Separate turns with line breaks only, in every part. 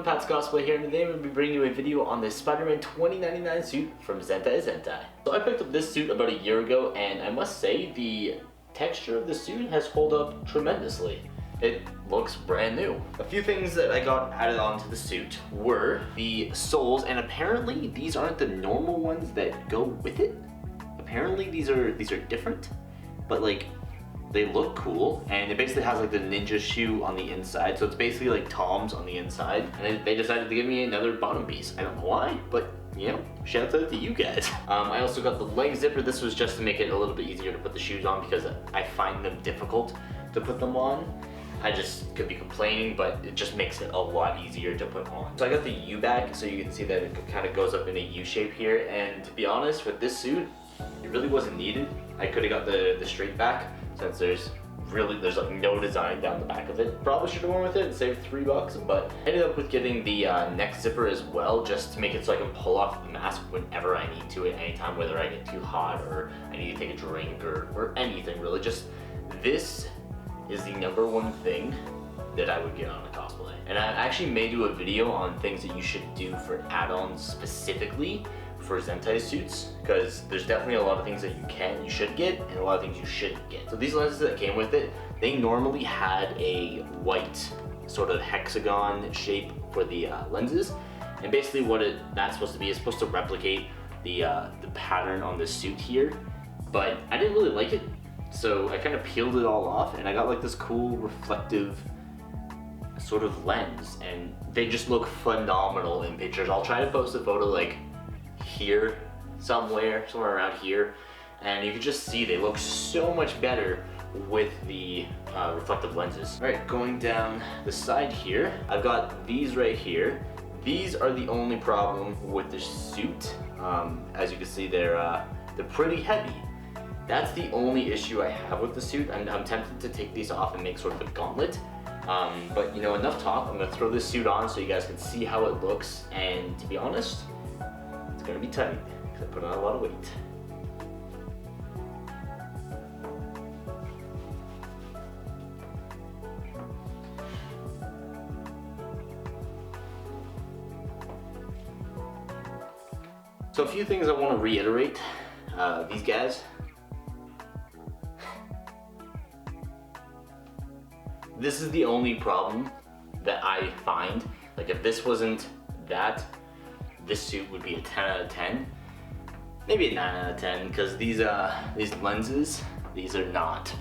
everyone, Pat's Cosplay here, and today I'm going to be bringing you a video on this Spider-Man 2099 suit from Zentai-Zentai. So I picked up this suit about a year ago, and I must say the texture of the suit has held up tremendously. It looks brand new. A few things that I got added onto the suit were the soles, and apparently these aren't the normal ones that go with it. Apparently these are different, but like they look cool, and it basically has like the ninja shoe on the inside, so it's basically like Tom's on the inside, and they decided to give me another bottom piece. I don't know why, but you know, shout out to you guys. I also got the leg zipper. This was just to make it a little bit easier to put the shoes on because I find them difficult to put them on. I just could be complaining, but it just makes it a lot easier to put on. So I got the U back, so you can see that it kind of goes up in a U shape here, and to be honest, with this suit, it really wasn't needed. I could have got the straight back, since there's like no design down the back of it. Probably should have went with it and saved $3, but I ended up with getting the neck zipper as well, just to make it so I can pull off the mask whenever I need to at any time, whether I get too hot or I need to take a drink or anything really. Just this is the #1 thing that I would get on a cosplay. And I actually may do a video on things that you should do for add-ons specifically for Zentai suits, because there's definitely a lot of things that you should get, and a lot of things you shouldn't get. So these lenses that came with it, they normally had a white sort of hexagon shape for the lenses, and basically what that's supposed to be is supposed to replicate the pattern on the suit here, but I didn't really like it, so I kind of peeled it all off, and I got like this cool reflective sort of lens, and they just look phenomenal in pictures. I'll try to post a photo like here somewhere around here, and you can just see they look so much better with the reflective lenses. All right, going down the side here, I've got these right here. These are the only problem with the suit. As you can see, they're pretty heavy. That's the only issue I have with the suit. I'm tempted to take these off and make sort of a gauntlet. But you know, enough talk. I'm gonna throw this suit on so you guys can see how it looks, and to be honest, it's gonna be tight because I put on a lot of weight. So a few things I want to reiterate. These guys, this is the only problem that I find. Like if this wasn't that, this suit would be a 10 out of 10, maybe a 9 out of 10, because these lenses, these are not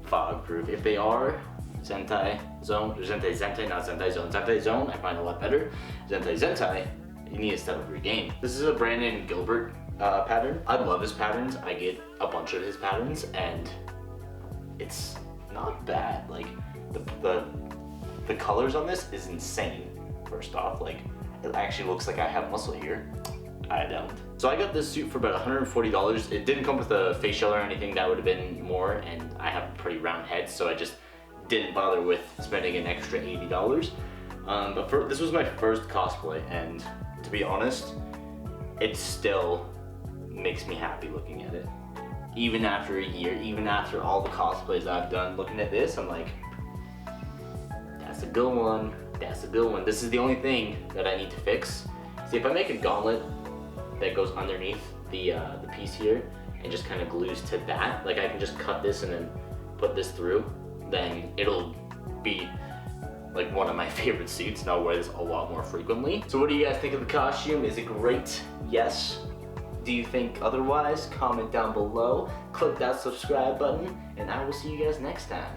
fog proof. If they are, Zentai Zone, or Zentai-Zentai, not Zentai Zone. Zentai Zone I find a lot better. Zentai-Zentai, you need to step up your game. This is a Brandon Gilbert pattern. I love his patterns. I get a bunch of his patterns, and it's not bad. Like the colors on this is insane. First off, like it actually looks like I have muscle here. I don't. So I got this suit for about $140. It didn't come with a face shell or anything. That would have been more, and I have a pretty round head, so I just didn't bother with spending an extra $80. But this was my first cosplay, and to be honest, it still makes me happy looking at it. Even after a year, even after all the cosplays I've done, looking at this, I'm like, that's a good one. That's a good one. This is the only thing that I need to fix. See, if I make a gauntlet that goes underneath the piece here and just kind of glues to that, like I can just cut this and then put this through, then it'll be like one of my favorite suits, and I'll wear this a lot more frequently. So what do you guys think of the costume? Is it great? Yes? Do you think otherwise? Comment down below, click that subscribe button, and I will see you guys next time.